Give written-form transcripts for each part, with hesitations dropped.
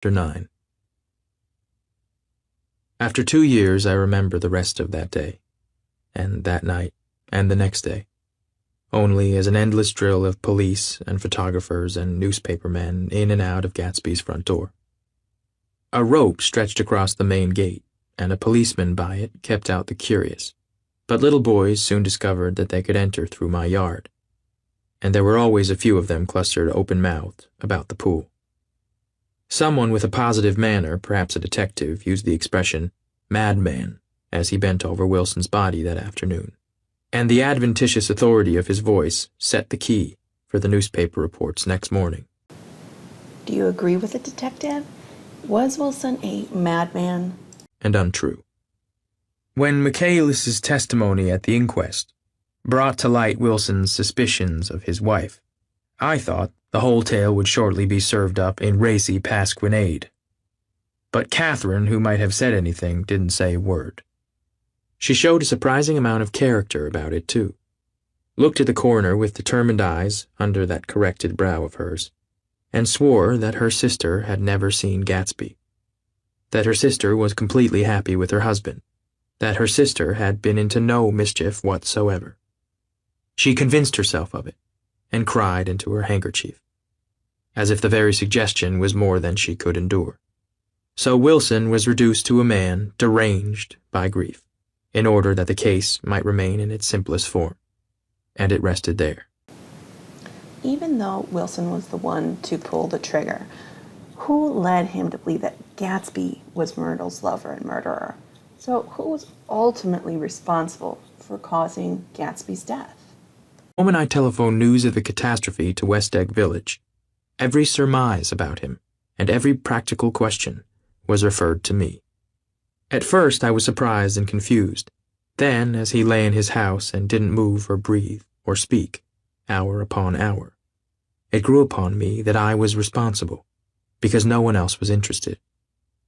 Chapter 9. After 2 years, I remember the rest of that day, and that night, and the next day, only as an endless drill of police and photographers and newspapermen in and out of Gatsby's front door. A rope stretched across the main gate, and a policeman by it kept out the curious, but little boys soon discovered that they could enter through my yard, and there were always a few of them clustered open-mouthed about the pool. Someone with a positive manner, perhaps a detective, used the expression "madman" as he bent over Wilson's body that afternoon, and the adventitious authority of his voice set the key for the newspaper reports next morning. Do you agree with the detective? Was Wilson a madman? And untrue. When Michaelis's testimony at the inquest brought to light Wilson's suspicions of his wife, I thought the whole tale would shortly be served up in racy pasquinade. But Catherine, who might have said anything, didn't say a word. She showed a surprising amount of character about it, too. Looked at the coroner with determined eyes under that corrected brow of hers, and swore that her sister had never seen Gatsby, that her sister was completely happy with her husband, that her sister had been into no mischief whatsoever. She convinced herself of it, and cried into her handkerchief, as if the very suggestion was more than she could endure. So Wilson was reduced to a man deranged by grief, in order that the case might remain in its simplest form, and it rested there. Even though Wilson was the one to pull the trigger, who led him to believe that Gatsby was Myrtle's lover and murderer? So who was ultimately responsible for causing Gatsby's death? The moment I telephoned news of the catastrophe to West Egg Village, every surmise about him and every practical question was referred to me. At first I was surprised and confused. Then, as he lay in his house and didn't move or breathe or speak, hour upon hour, it grew upon me that I was responsible, because no one else was interested.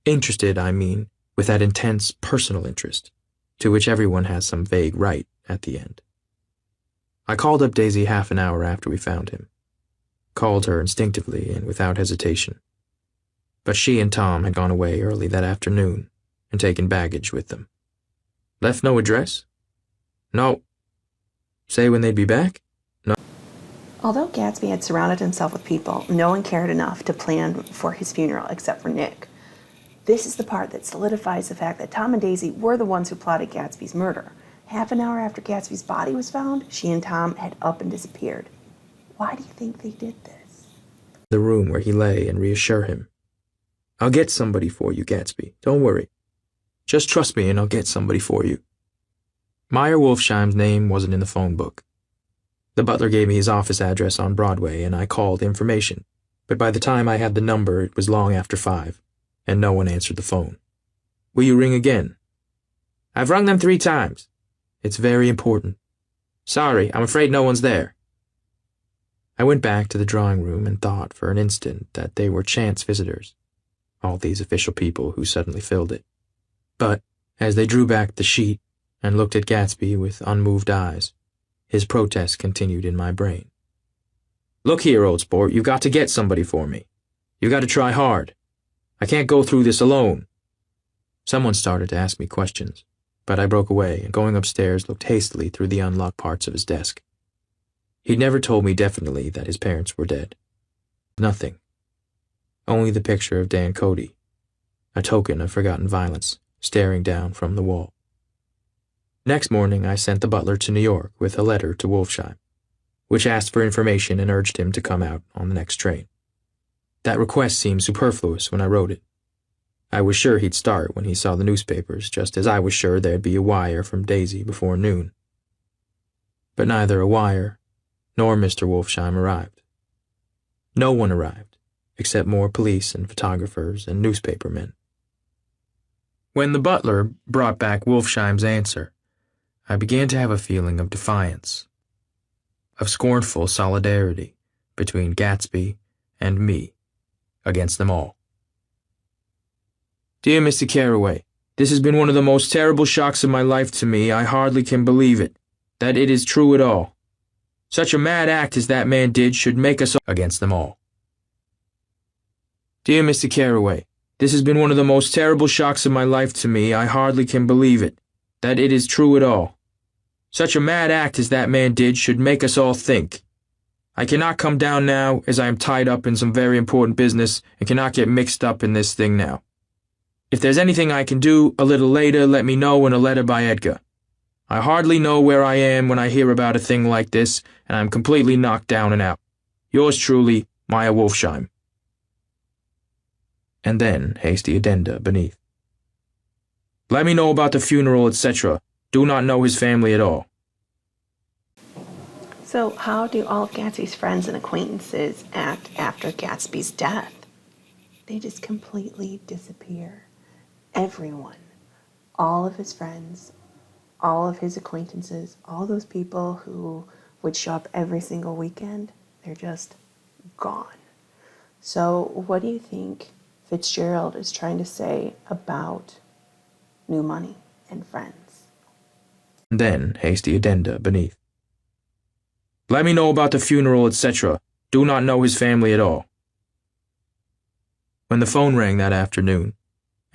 Interested, I mean, with that intense personal interest, to which everyone has some vague right at the end. I called up Daisy half an hour after we found him. Called her instinctively and without hesitation. But she and Tom had gone away early that afternoon and taken baggage with them. Left no address? No. Say when they'd be back? No. Although Gatsby had surrounded himself with people, no one cared enough to plan for his funeral except for Nick. This is the part that solidifies the fact that Tom and Daisy were the ones who plotted Gatsby's murder. Half an hour after Gatsby's body was found, she and Tom had up and disappeared. Why do you think they did this? The room where he lay and reassure him. I'll get somebody for you, Gatsby. Don't worry. Just trust me and I'll get somebody for you. Meyer Wolfsheim's name wasn't in the phone book. The butler gave me his office address on Broadway and I called information, but by the time I had the number it was long after 5, and no one answered the phone. Will you ring again? I've rung them 3 times. It's very important. Sorry, I'm afraid no one's there. I went back to the drawing room and thought for an instant that they were chance visitors, all these official people who suddenly filled it. But as they drew back the sheet and looked at Gatsby with unmoved eyes, his protest continued in my brain. Look here, old sport, you've got to get somebody for me. You've got to try hard. I can't go through this alone. Someone started to ask me questions, but I broke away and going upstairs looked hastily through the unlocked parts of his desk. He'd never told me definitely that his parents were dead. Nothing. Only the picture of Dan Cody, a token of forgotten violence, staring down from the wall. Next morning I sent the butler to New York with a letter to Wolfsheim, which asked for information and urged him to come out on the next train. That request seemed superfluous when I wrote it. I was sure he'd start when he saw the newspapers, just as I was sure there'd be a wire from Daisy before noon. But neither a wire nor Mr. Wolfsheim arrived. No one arrived, except more police and photographers and newspapermen. When the butler brought back Wolfsheim's answer, I began to have a feeling of defiance, of scornful solidarity between Gatsby and me against them all. Dear Mr. Carraway, this has been one of the most terrible shocks of my life to me. I hardly can believe it, that it is true at all. Such a mad act as that man did should make us all against them all. Dear Mr. Carraway, this has been one of the most terrible shocks of my life to me. I hardly can believe it, that it is true at all. Such a mad act as that man did should make us all think. I cannot come down now, as I am tied up in some very important business and cannot get mixed up in this thing now. If there's anything I can do a little later, let me know in a letter by Edgar. I hardly know where I am when I hear about a thing like this, and I'm completely knocked down and out. Yours truly, Maya Wolfsheim. And then hasty addenda beneath. Let me know about the funeral, etc. Do not know his family at all. So how do all of Gatsby's friends and acquaintances act after Gatsby's death? They just completely disappear. Everyone, all of his friends, all of his acquaintances, all those people who would show up every single weekend, they're just gone. So what do you think Fitzgerald is trying to say about new money and friends? And then hasty addenda beneath. Let me know about the funeral, etc. Do not know his family at all. When the phone rang that afternoon,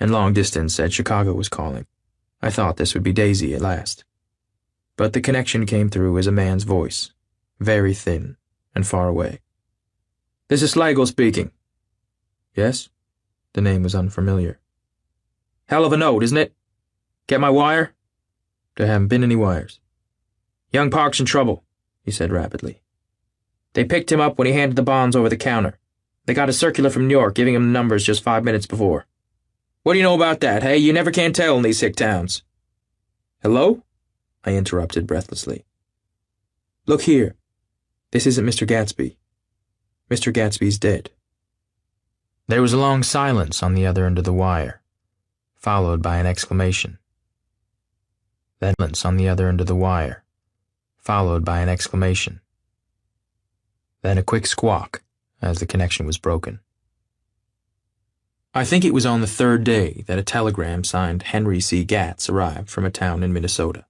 and long distance said Chicago was calling, I thought this would be Daisy at last. But the connection came through as a man's voice, very thin and far away. This is Slagle speaking. Yes? The name was unfamiliar. Hell of a note, isn't it? Get my wire? There haven't been any wires. Young Park's in trouble, he said rapidly. They picked him up when he handed the bonds over the counter. They got a circular from New York giving him the numbers just 5 minutes before. What do you know about that, hey? You never can tell in these hick towns. Hello? I interrupted breathlessly. Look here. This isn't Mr. Gatsby. Mr. Gatsby's dead. There was a long silence on the other end of the wire, followed by an exclamation. Then silence on the other end of the wire, followed by an exclamation. Then a quick squawk as the connection was broken. I think it was on the third day that a telegram signed Henry C. Gatz arrived from a town in Minnesota.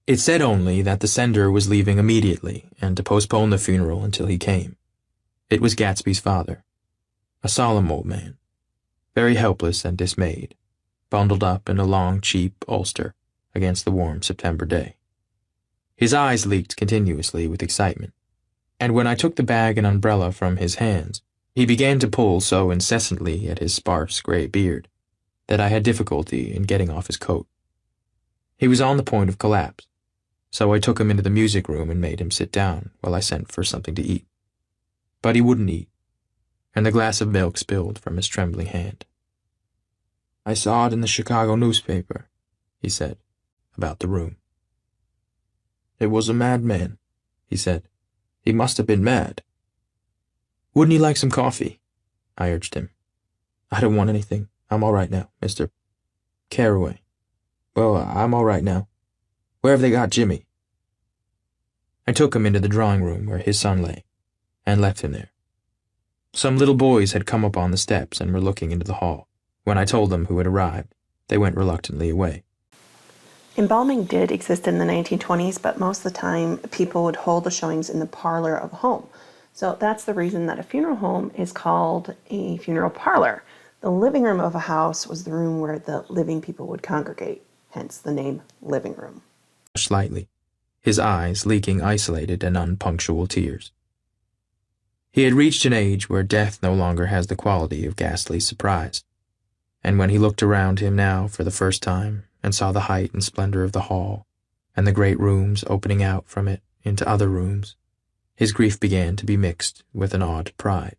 It said only that the sender was leaving immediately and to postpone the funeral until he came. It was Gatsby's father, a solemn old man, very helpless and dismayed, bundled up in a long, cheap ulster against the warm September day. His eyes leaked continuously with excitement, and when I took the bag and umbrella from his hands, he began to pull so incessantly at his sparse gray beard that I had difficulty in getting off his coat. He was on the point of collapse, so I took him into the music room and made him sit down while I sent for something to eat. But he wouldn't eat, and the glass of milk spilled from his trembling hand. I saw it in the Chicago newspaper, he said, about the room. It was a madman, he said. He must have been mad. Wouldn't he like some coffee? I urged him. I don't want anything. I'm all right now, Mr. Carraway. Well, I'm all right now. Where have they got Jimmy? I took him into the drawing room where his son lay, and left him there. Some little boys had come up on the steps and were looking into the hall. When I told them who had arrived, they went reluctantly away. Embalming did exist in the 1920s, but most of the time people would hold the showings in the parlor of a home. So that's the reason that a funeral home is called a funeral parlor. The living room of a house was the room where the living people would congregate, hence the name living room. Slightly, his eyes leaking isolated and unpunctual tears. He had reached an age where death no longer has the quality of ghastly surprise, and when he looked around him now for the first time and saw the height and splendor of the hall and the great rooms opening out from it into other rooms, his grief began to be mixed with an odd pride.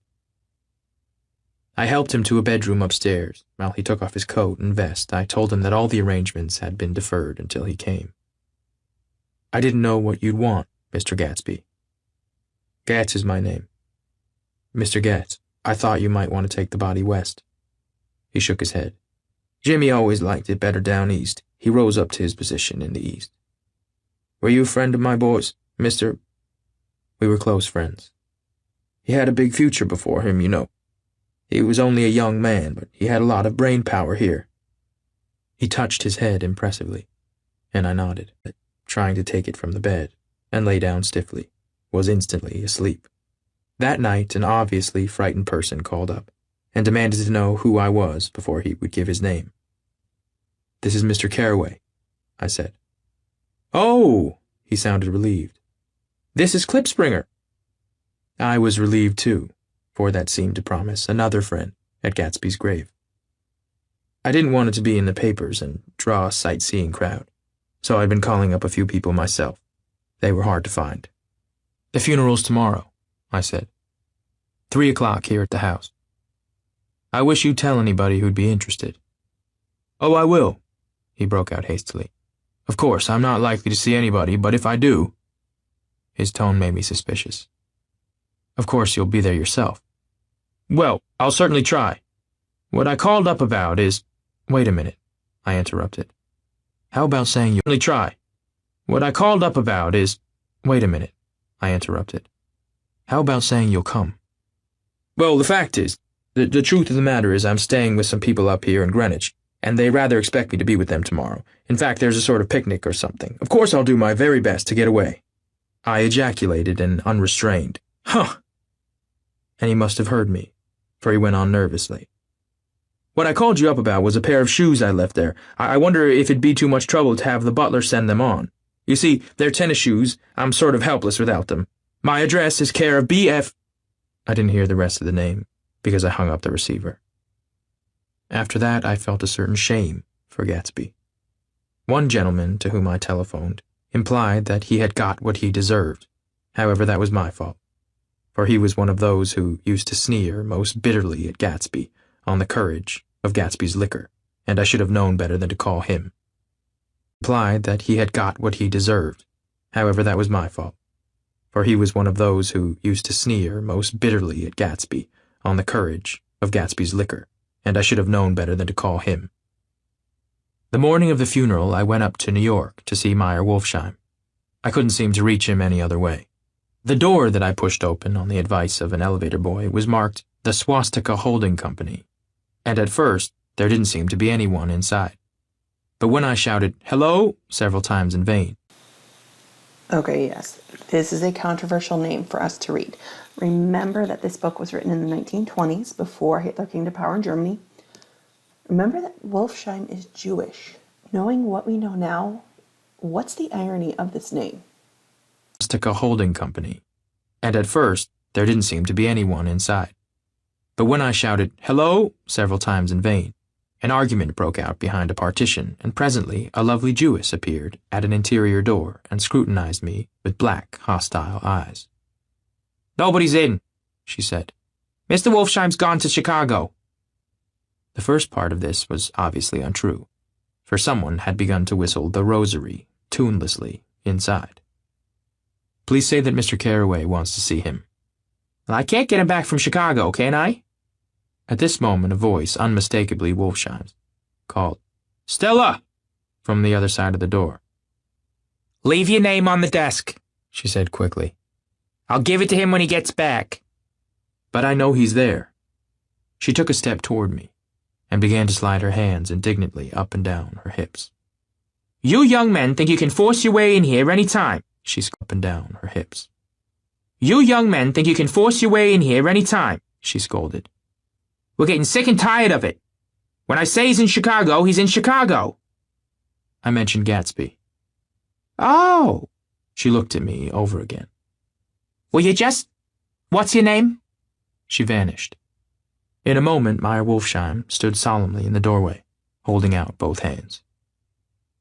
I helped him to a bedroom upstairs. While he took off his coat and vest, I told him that all the arrangements had been deferred until he came. I didn't know what you'd want, Mr. Gatsby. Gatz is my name. Mr. Gatz, I thought you might want to take the body west. He shook his head. Jimmy always liked it better down east. He rose up to his position in the east. Were you a friend of my boy's, Mr.? We were close friends. He had a big future before him, you know. He was only a young man, but he had a lot of brain power here. He touched his head impressively, and I nodded, trying to take it from the bed, and lay down stiffly, was instantly asleep. That night an obviously frightened person called up, and demanded to know who I was before he would give his name. "This is Mr. Carraway," I said. "Oh," he sounded relieved. "This is Klipspringer." I was relieved too, for that seemed to promise another friend at Gatsby's grave. I didn't want it to be in the papers and draw a sightseeing crowd, so I'd been calling up a few people myself. They were hard to find. "The funeral's tomorrow," I said. 3 o'clock here at the house. I wish you'd tell anybody who'd be interested." "Oh, I will," he broke out hastily. "Of course, I'm not likely to see anybody, but if I do—" His tone made me suspicious. "Of course, you'll be there yourself." "Well, I'll certainly try. What I called up about is—" "Wait a minute," I interrupted. "How about saying you'll certainly try? What I called up about is—" "Wait a minute," I interrupted. "How about saying you'll come?" "Well, the fact is, the truth of the matter is I'm staying with some people up here in Greenwich, and they rather expect me to be with them tomorrow. In fact, there's a sort of picnic or something. Of course I'll do my very best to get away." I ejaculated in unrestrained, "Huh!" And he must have heard me, for he went on nervously. "What I called you up about was a pair of shoes I left there. I wonder if it'd be too much trouble to have the butler send them on. You see, they're tennis shoes. I'm sort of helpless without them. My address is care of B.F. I didn't hear the rest of the name, because I hung up the receiver. After that, I felt a certain shame for Gatsby. One gentleman to whom I telephoned implied that he had got what he deserved. However, that was my fault, for he was one of those who used to sneer most bitterly at Gatsby on the courage of Gatsby's liquor, and I should have known better than to call him. Implied that he had got what he deserved. However, that was my fault, for he was one of those who used to sneer most bitterly at Gatsby on the courage of Gatsby's liquor, and I should have known better than to call him. The morning of the funeral, I went up to New York to see Meyer Wolfsheim. I couldn't seem to reach him any other way. The door that I pushed open on the advice of an elevator boy was marked the Swastika Holding Company, and at first there didn't seem to be anyone inside. But when I shouted, "Hello," several times in vain. Okay, yes, this is a controversial name for us to read. Remember that this book was written in the 1920s, before Hitler came to power in Germany. Remember that Wolfsheim is Jewish. Knowing what we know now, what's the irony of this name? Swastika Holding Company, and at first there didn't seem to be anyone inside. But when I shouted, "Hello," several times in vain, an argument broke out behind a partition, and presently a lovely Jewess appeared at an interior door and scrutinized me with black, hostile eyes. "Nobody's in," she said. "Mr. Wolfsheim's gone to Chicago." The first part of this was obviously untrue, for someone had begun to whistle The Rosary tunelessly inside. "Please say that Mr. Carraway wants to see him." "Well, I can't get him back from Chicago, can I?" At this moment a voice, unmistakably Wolfsheim's, called, "Stella!" from the other side of the door. "Leave your name on the desk," she said quickly. "I'll give it to him when he gets back." "But I know he's there." She took a step toward me and began to slide her hands indignantly up and down her hips. "You young men think you can force your way in here any time," she scolded up and down her hips. "You young men think you can force your way in here any time," she scolded. "We're getting sick and tired of it. When I say he's in Chicago, he's in Chicago." I mentioned Gatsby. "Oh," she looked at me over again. "Well, what's your name?" She vanished. In a moment, Meyer Wolfsheim stood solemnly in the doorway, holding out both hands.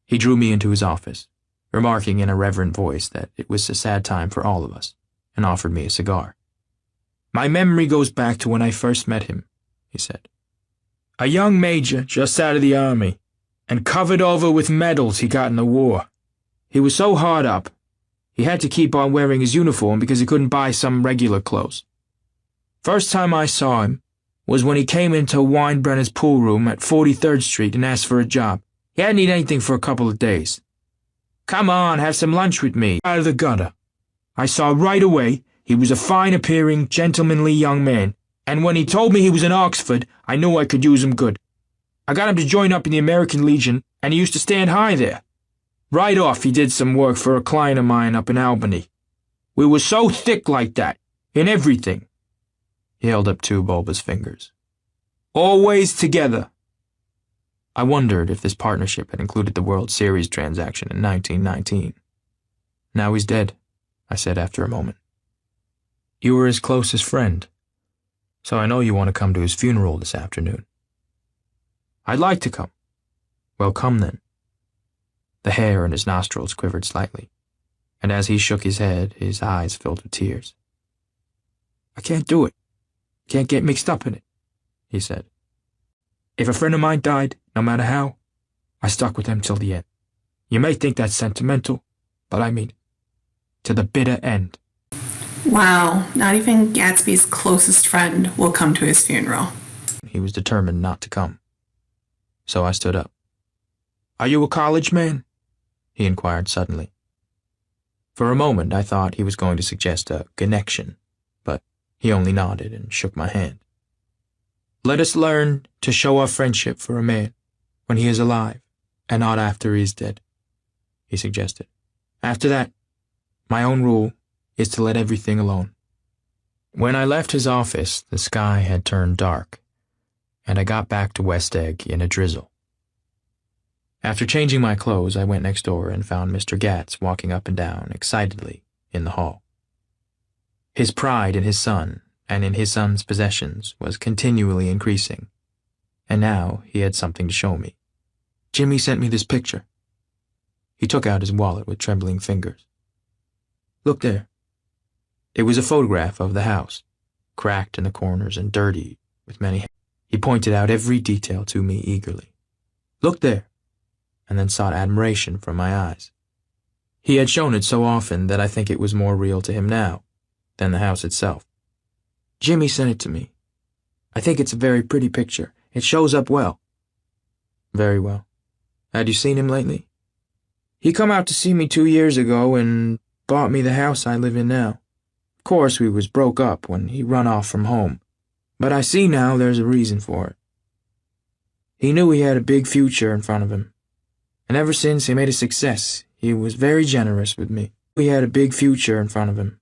He drew me into his office, remarking in a reverent voice that it was a sad time for all of us, and offered me a cigar. "My memory goes back to when I first met him," he said. "A young major just out of the army, and covered over with medals he got in the war. He was so hard up, he had to keep on wearing his uniform because he couldn't buy some regular clothes. First time I saw him was when he came into Weinbrenner's pool room at 43rd Street and asked for a job. He hadn't eaten anything for a couple of days. 'Come on, have some lunch with me,' out of the gutter. I saw right away he was a fine-appearing, gentlemanly young man, and when he told me he was in Oxford, I knew I could use him good. I got him to join up in the American Legion, and he used to stand high there. Right off he did some work for a client of mine up in Albany. We were so thick like that, in everything." He held up two bulbous fingers. Always together. I wondered if this partnership had included the World Series transaction in 1919. Now he's dead, I said after a moment. You were his closest friend, so I know you want to come to his funeral this afternoon. I'd like to come. Well, come then. The hair in his nostrils quivered slightly, and as he shook his head, his eyes filled with tears. I can't do it. Can't get mixed up in it, he said. If a friend of mine died, no matter how, I stuck with them till the end. You may think that's sentimental, but I mean it. To the bitter end. Wow, not even Gatsby's closest friend will come to his funeral. He was determined not to come. So I stood up. Are you a college man? He inquired suddenly. For a moment I thought he was going to suggest a connection, but he only nodded and shook my hand. Let us learn to show our friendship for a man when he is alive and not after he is dead, he suggested. After that, my own rule is to let everything alone. When I left his office, the sky had turned dark, and I got back to West Egg in a drizzle. After changing my clothes, I went next door and found Mr. Gatz walking up and down excitedly in the hall. His pride in his son and in his son's possessions was continually increasing, and now he had something to show me. Jimmy sent me this picture. He took out his wallet with trembling fingers. Look there. It was a photograph of the house, cracked in the corners and dirty with many. He pointed out every detail to me eagerly. Look there, and then sought admiration from my eyes. He had shown it so often that I think it was more real to him now than the house itself. Jimmy sent it to me. I think it's a very pretty picture. It shows up well. Very well. Had you seen him lately? He come out to see me 2 years ago and bought me the house I live in now. Of course, we was broke up when he run off from home, but I see now there's a reason for it. He knew he had a big future in front of him, and ever since he made a success, he was very generous with me. He had a big future in front of him,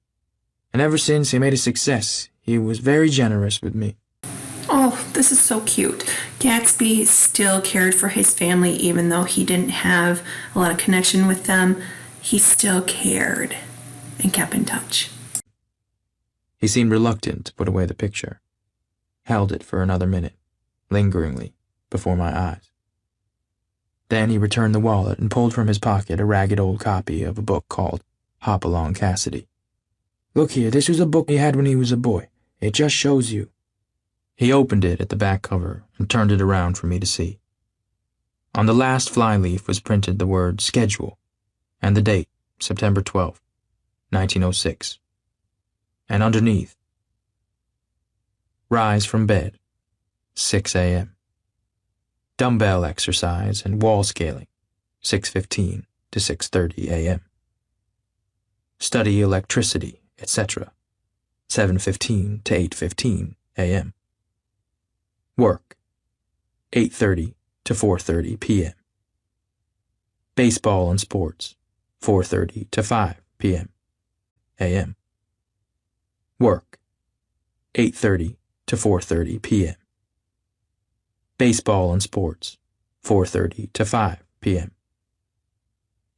and ever since he made a success, he was very generous with me. Oh, this is so cute. Gatsby still cared for his family even though he didn't have a lot of connection with them. He still cared and kept in touch. He seemed reluctant to put away the picture, held it for another minute, lingeringly, before my eyes. Then he returned the wallet and pulled from his pocket a ragged old copy of a book called Hop Along Cassidy. Look here, this was a book he had when he was a boy. It just shows you. He opened it at the back cover and turned it around for me to see. On the last flyleaf was printed the word schedule and the date, September 12, 1906. And underneath, rise from bed, 6 a.m. Dumbbell exercise and wall scaling, 6:15 to 6:30 a.m. Study electricity, etc., 7:15 to 8:15 a.m. Work, 8:30 to 4:30 p.m. Baseball and sports, 4:30 to 5 p.m. a.m. Work, 8:30 to 4:30 p.m. Baseball and sports, 4:30 to 5 p.m.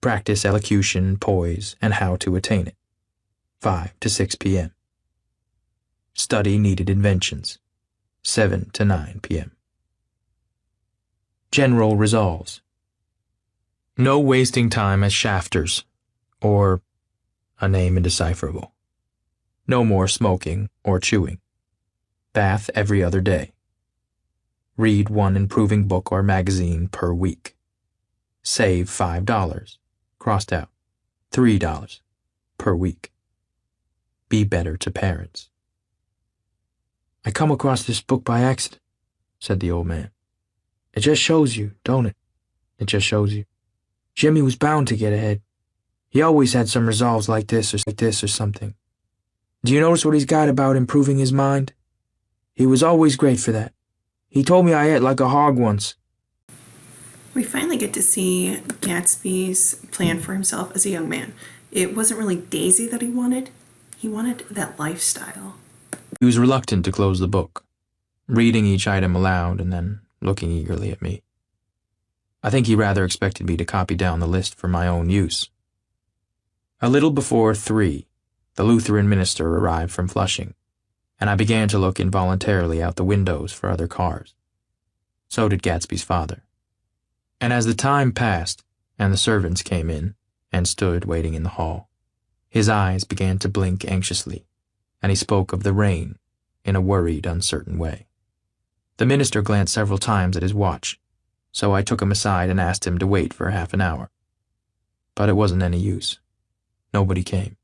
Practice elocution, poise, and how to attain it, 5 to 6 p.m. Study needed inventions, 7 to 9 p.m. General resolves. No wasting time as shafters, or a name indecipherable. No more smoking or chewing. Bath every other day. Read one improving book or magazine per week. Save $5, crossed out, $3 per week. Be better to parents. I come across this book by accident, said the old man. It just shows you, don't it? It just shows you. Jimmy was bound to get ahead. He always had some resolves like this or something. Do you notice what he's got about improving his mind? He was always great for that. He told me I ate like a hog once. We finally get to see Gatsby's plan for himself as a young man. It wasn't really Daisy that he wanted. He wanted that lifestyle. He was reluctant to close the book. reading each item aloud and then looking eagerly at me. I think he rather expected me to copy down the list for my own use. A little before 3, the Lutheran minister arrived from Flushing, and I began to look involuntarily out the windows for other cars. So did Gatsby's father. And as the time passed, and the servants came in and stood waiting in the hall, his eyes began to blink anxiously, and he spoke of the rain in a worried, uncertain way. The minister glanced several times at his watch, so I took him aside and asked him to wait for half an hour. But it wasn't any use. Nobody came.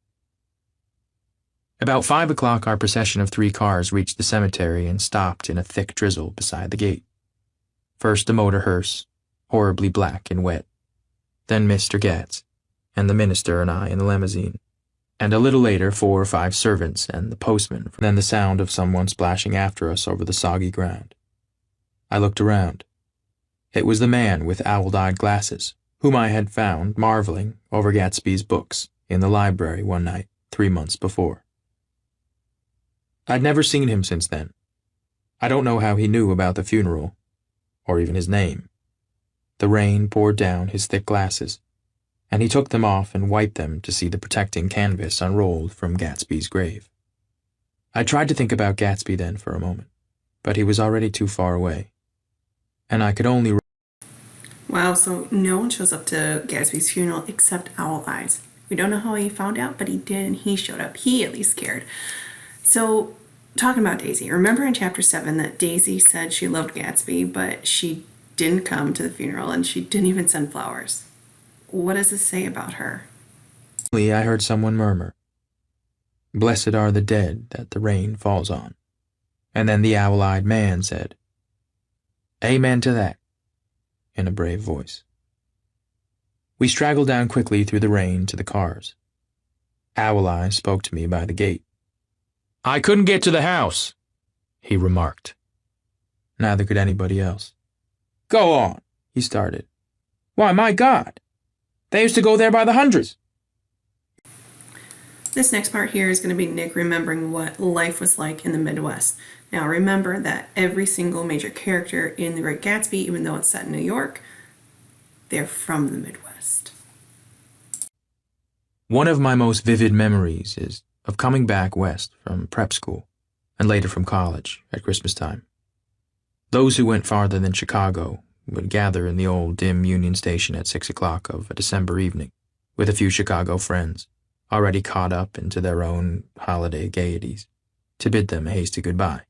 About 5 o'clock, our procession of 3 cars reached the cemetery and stopped in a thick drizzle beside the gate. First the motor hearse, horribly black and wet, then Mr. Gatz, and the minister and I in the limousine, and a little later 4 or 5 servants and the postman, then the sound of someone splashing after us over the soggy ground. I looked around. It was the man with owl-eyed glasses, whom I had found marveling over Gatsby's books in the library one night 3 months before. I'd never seen him since then. I don't know how he knew about the funeral, or even his name. The rain poured down his thick glasses, and he took them off and wiped them to see the protecting canvas unrolled from Gatsby's grave. I tried to think about Gatsby then for a moment, but he was already too far away, and I could only... Wow, so no one shows up to Gatsby's funeral except Owl Eyes. We don't know how he found out, but he did, and he showed up. He at least cared. So, talking about Daisy, remember in Chapter 7 that Daisy said she loved Gatsby, but she didn't come to the funeral, and she didn't even send flowers. What does this say about her? I heard someone murmur, "Blessed are the dead that the rain falls on." And then the owl-eyed man said, "Amen to that," in a brave voice. We straggled down quickly through the rain to the cars. Owl Eye spoke to me by the gate. "I couldn't get to the house," he remarked. Neither could anybody else. "Go on," he started. "Why, my God, they used to go there by the hundreds." This next part here is going to be Nick remembering what life was like in the Midwest. Now remember that every single major character in The Great Gatsby, even though it's set in New York, they're from the Midwest. One of my most vivid memories is of coming back west from prep school and later from college at Christmas time. Those who went farther than Chicago would gather in the old dim Union Station at 6 o'clock of a December evening with a few Chicago friends, already caught up into their own holiday gaieties, to bid them a hasty goodbye.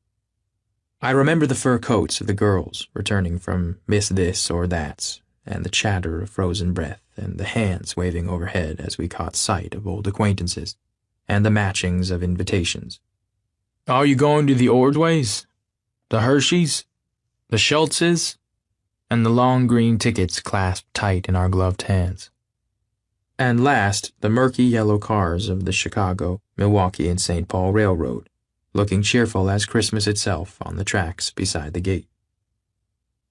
I remember the fur coats of the girls returning from Miss This or That's, and the chatter of frozen breath, and the hands waving overhead as we caught sight of old acquaintances, and the matchings of invitations. "Are you going to the Ordways, the Hershey's, the Schultz's?" and the long green tickets clasped tight in our gloved hands. And last, the murky yellow cars of the Chicago, Milwaukee, and St. Paul Railroad, looking cheerful as Christmas itself on the tracks beside the gate.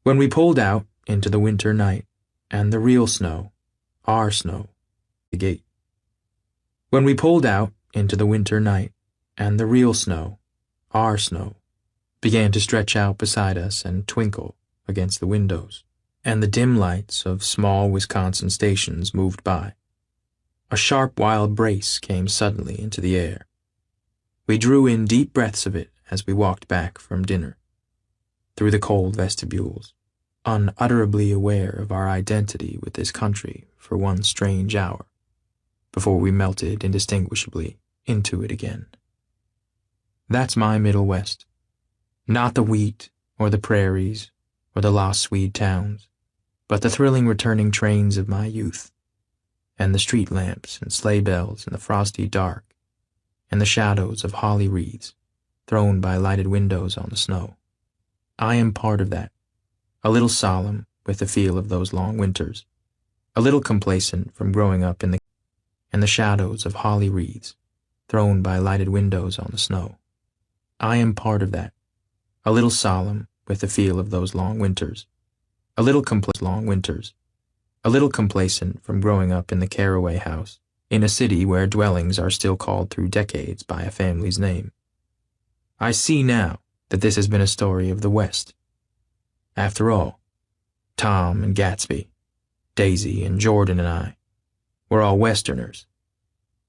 When we pulled out into the winter night, and the real snow, our snow, the gate. When we pulled out into the winter night, and the real snow, our snow, began to stretch out beside us and twinkle against the windows, and the dim lights of small Wisconsin stations moved by, a sharp wild brace came suddenly into the air. We drew in deep breaths of it as we walked back from dinner, through the cold vestibules, unutterably aware of our identity with this country for one strange hour, before we melted indistinguishably into it again. That's my Middle West. Not the wheat, or the prairies, or the lost Swede towns, but the thrilling returning trains of my youth, and the street lamps and sleigh bells in the frosty dark, and the shadows of holly wreaths thrown by lighted windows on the snow. I am part of that, a little solemn with the feel of those long winters, a little complacent from growing up in the shadows of holly wreaths thrown by lighted windows on the snow. I am part of that, a little solemn with the feel of those long winters, a little complacent from growing up in the Caraway house, in a city where dwellings are still called through decades by a family's name. I see now that this has been a story of the West. After all, Tom and Gatsby, Daisy and Jordan and I, we're all Westerners,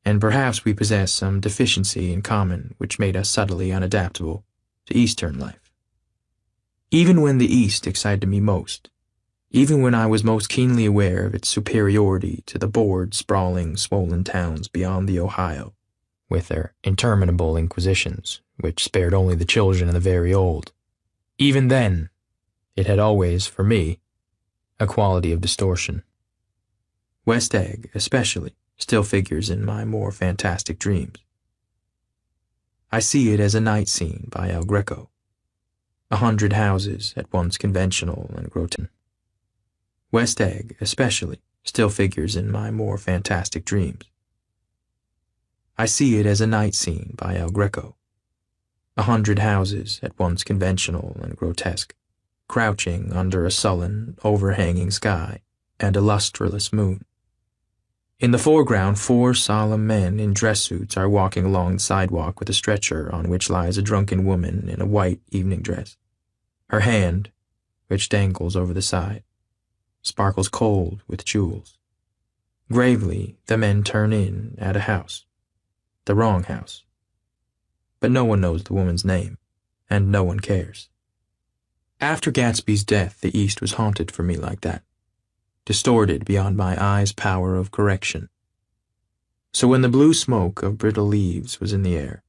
and perhaps we possess some deficiency in common which made us subtly unadaptable to Eastern life. Even when the East excited me most, even when I was most keenly aware of its superiority to the bored, sprawling, swollen towns beyond the Ohio, with their interminable inquisitions, which spared only the children and the very old, even then, it had always, for me, a quality of distortion. West Egg, especially, still figures in my more fantastic dreams. I see it as a night scene by El Greco, 100 houses at once conventional and grotesque. West Egg, especially, still figures in my more fantastic dreams. I see it as a night scene by El Greco, 100 houses at once conventional and grotesque, crouching under a sullen, overhanging sky and a lustreless moon. In the foreground, 4 solemn men in dress suits are walking along the sidewalk with a stretcher on which lies a drunken woman in a white evening dress. Her hand, which dangles over the side, sparkles cold with jewels. Gravely, the men turn in at a house, the wrong house. But no one knows the woman's name, and no one cares. After Gatsby's death, the East was haunted for me like that, distorted beyond my eyes' power of correction. So when the blue smoke of brittle leaves was in the air,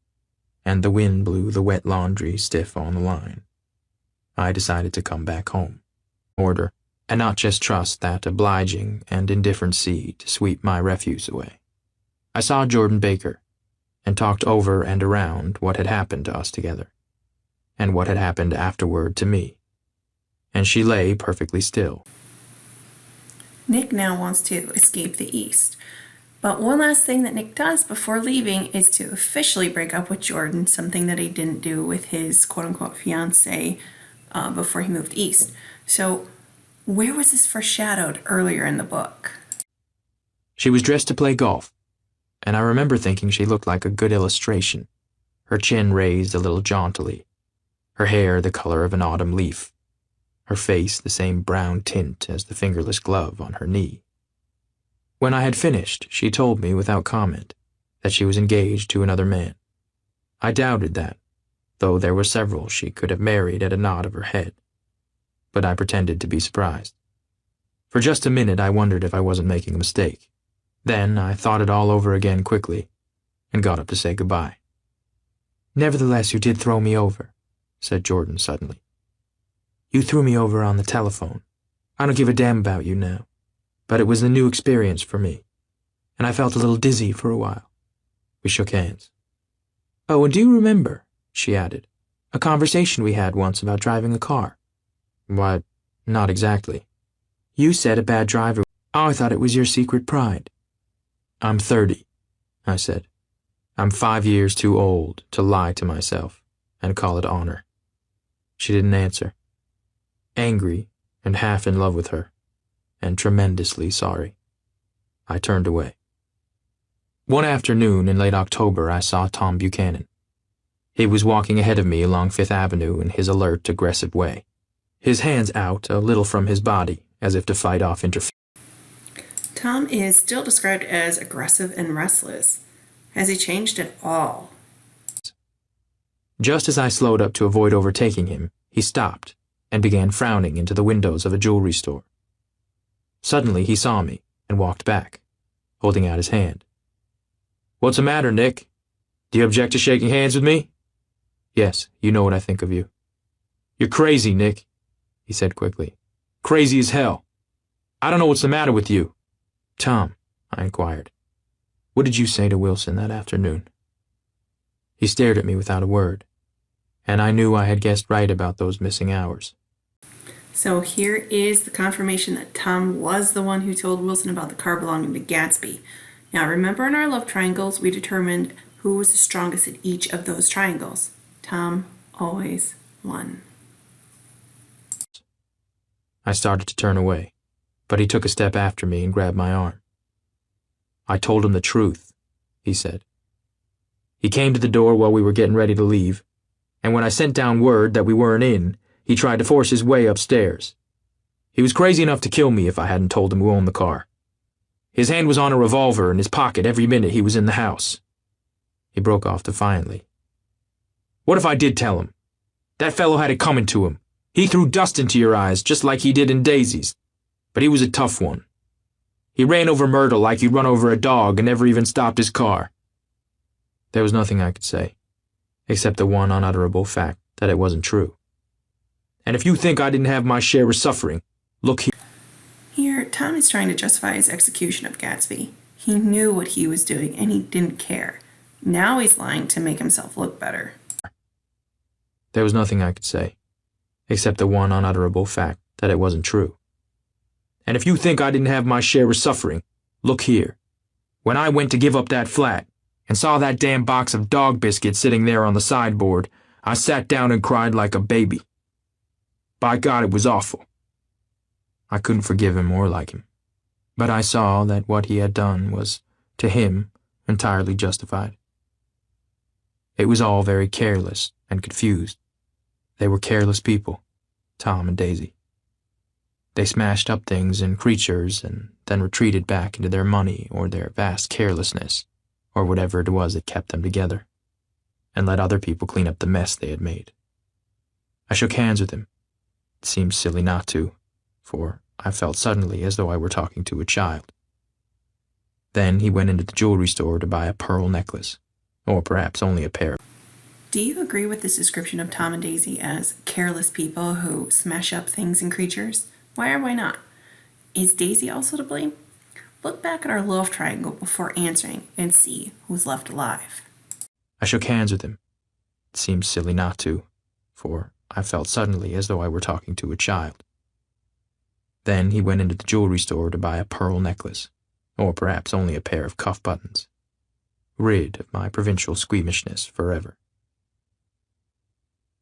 and the wind blew the wet laundry stiff on the line, I decided to come back home, order, and not just trust that obliging and indifferent sea to sweep my refuse away. I saw Jordan Baker, and talked over and around what had happened to us together, and what had happened afterward to me, and she lay perfectly still. Nick now wants to escape the East. But one last thing that Nick does before leaving is to officially break up with Jordan, something that he didn't do with his quote-unquote fiancée before he moved east. So where was this foreshadowed earlier in the book? She was dressed to play golf, and I remember thinking she looked like a good illustration, her chin raised a little jauntily, her hair the color of an autumn leaf, her face the same brown tint as the fingerless glove on her knee. When I had finished, she told me without comment that she was engaged to another man. I doubted that, though there were several she could have married at a nod of her head. But I pretended to be surprised. For just a minute I wondered if I wasn't making a mistake. Then I thought it all over again quickly and got up to say goodbye. "Nevertheless, you did throw me over," said Jordan suddenly. "You threw me over on the telephone. I don't give a damn about you now, but it was a new experience for me, and I felt a little dizzy for a while." We shook hands. "Oh, and do you remember," she added, "a conversation we had once about driving a car?" "Why, not exactly." "You said a bad driver. Oh, I thought it was your secret pride." "I'm 30, I said. "I'm 5 years too old to lie to myself and call it honor." She didn't answer. Angry and half in love with her, and tremendously sorry, I turned away. One afternoon in late October, I saw Tom Buchanan. He was walking ahead of me along Fifth Avenue in his alert, aggressive way, his hands out a little from his body as if to fight off interference. Tom is still described as aggressive and restless. Has he changed at all? Just as I slowed up to avoid overtaking him, he stopped and began frowning into the windows of a jewelry store. Suddenly he saw me and walked back, holding out his hand. "What's the matter, Nick? Do you object to shaking hands with me?" "Yes, you know what I think of you." "You're crazy, Nick," he said quickly. "Crazy as hell. I don't know what's the matter with you." "Tom," I inquired, "what did you say to Wilson that afternoon?" He stared at me without a word, and I knew I had guessed right about those missing hours. So here is the confirmation that Tom was the one who told Wilson about the car belonging to Gatsby. Now remember, in our love triangles, we determined who was the strongest at each of those triangles. Tom always won. I started to turn away, but he took a step after me and grabbed my arm. "I told him the truth," he said. "He came to the door while we were getting ready to leave. and when I sent down word that we weren't in, he tried to force his way upstairs. He was crazy enough to kill me if I hadn't told him who owned the car. His hand was on a revolver in his pocket every minute he was in the house. He broke off defiantly. What if I did tell him? That fellow had it coming to him. He threw dust into your eyes, just like he did in Daisy's. But he was a tough one. He ran over Myrtle like he'd run over a dog and never even stopped his car. There was nothing I could say, except the one unutterable fact that it wasn't true. And if you think I didn't have my share of suffering, look here. Here, Tom is trying to justify his execution of Gatsby. He knew what he was doing and he didn't care. Now he's lying to make himself look better. There was nothing I could say, except the one unutterable fact that it wasn't true. And if you think I didn't have my share of suffering, look here. When I went to give up that flat and saw that damn box of dog biscuits sitting there on the sideboard, I sat down and cried like a baby. By God, it was awful. I couldn't forgive him or like him, but I saw that what he had done was, to him, entirely justified. It was all very careless and confused. They were careless people, Tom and Daisy. They smashed up things and creatures and then retreated back into their money or their vast carelessness, or whatever it was that kept them together, and let other people clean up the mess they had made. I shook hands with him. It seemed silly not to, for I felt suddenly as though I were talking to a child. Then he went into the jewelry store to buy a pearl necklace, or perhaps only a pair. Do you agree with this description of Tom and Daisy as careless people who smash up things and creatures? Why or why not? Is Daisy also to blame? Look back at our love triangle before answering and see who's left alive. I shook hands with him. It seemed silly not to, for I felt suddenly as though I were talking to a child. Then he went into the jewelry store to buy a pearl necklace, or perhaps only a pair of cuff buttons, rid of my provincial squeamishness forever.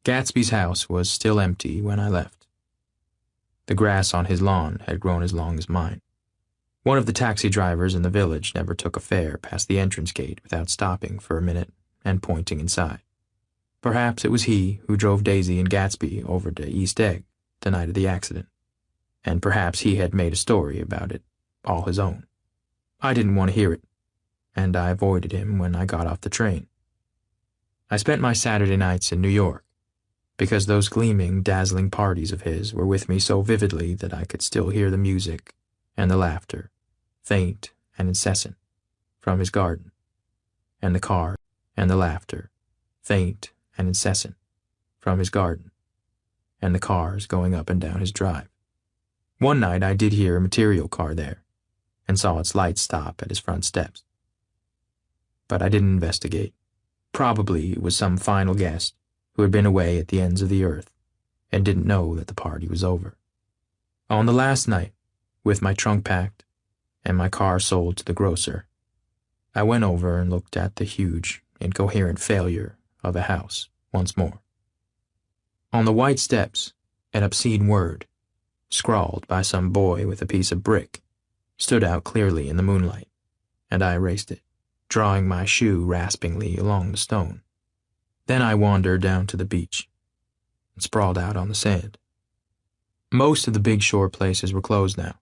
Gatsby's house was still empty when I left. The grass on his lawn had grown as long as mine. One of the taxi drivers in the village never took a fare past the entrance gate without stopping for a minute and pointing inside. Perhaps it was he who drove Daisy and Gatsby over to East Egg the night of the accident, and perhaps he had made a story about it all his own. I didn't want to hear it, and I avoided him when I got off the train. I spent my Saturday nights in New York, because those gleaming, dazzling parties of his were with me so vividly that I could still hear the music and the laughter, faint and incessant, from his garden, and the car and the laughter, faint and incessant, from his garden, and the cars going up and down his drive. One night I did hear a material car there, and saw its lights stop at his front steps. But I didn't investigate. Probably it was some final guest who had been away at the ends of the earth and didn't know that the party was over. On the last night, with my trunk packed and my car sold to the grocer, I went over and looked at the huge, incoherent failure of a house once more. On the white steps, an obscene word, scrawled by some boy with a piece of brick, stood out clearly in the moonlight, and I erased it, drawing my shoe raspingly along the stone. Then I wandered down to the beach and sprawled out on the sand. Most of the big shore places were closed now,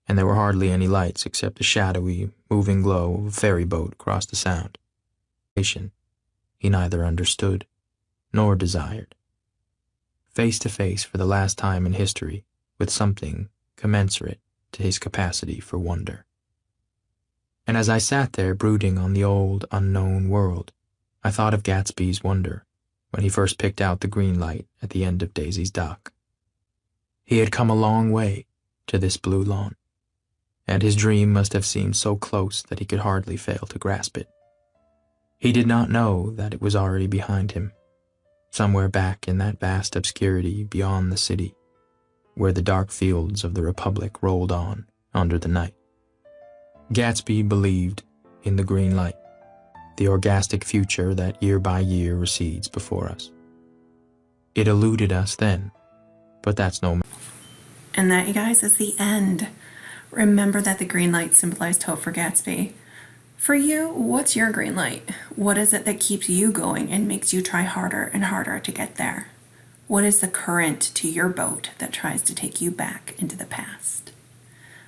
and there were hardly any lights except the shadowy, moving glow of a ferry boat across the sound. He neither understood nor desired. Face to face for the last time in history with something commensurate to his capacity for wonder. And as I sat there brooding on the old, unknown world, I thought of Gatsby's wonder when he first picked out the green light at the end of Daisy's dock. He had come a long way to this blue lawn, and his dream must have seemed so close that he could hardly fail to grasp it. He did not know that it was already behind him, somewhere back in that vast obscurity beyond the city, where the dark fields of the Republic rolled on under the night. Gatsby believed in the green light, the orgastic future that year by year recedes before us. It eluded us then, but that's no matter. And that, you guys, is the end. Remember that the green light symbolized hope for Gatsby. For you, what's your green light? What is it that keeps you going and makes you try harder and harder to get there? What is the current to your boat that tries to take you back into the past?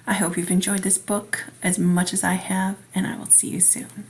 I hope you've enjoyed this book as much as I have, and I will see you soon.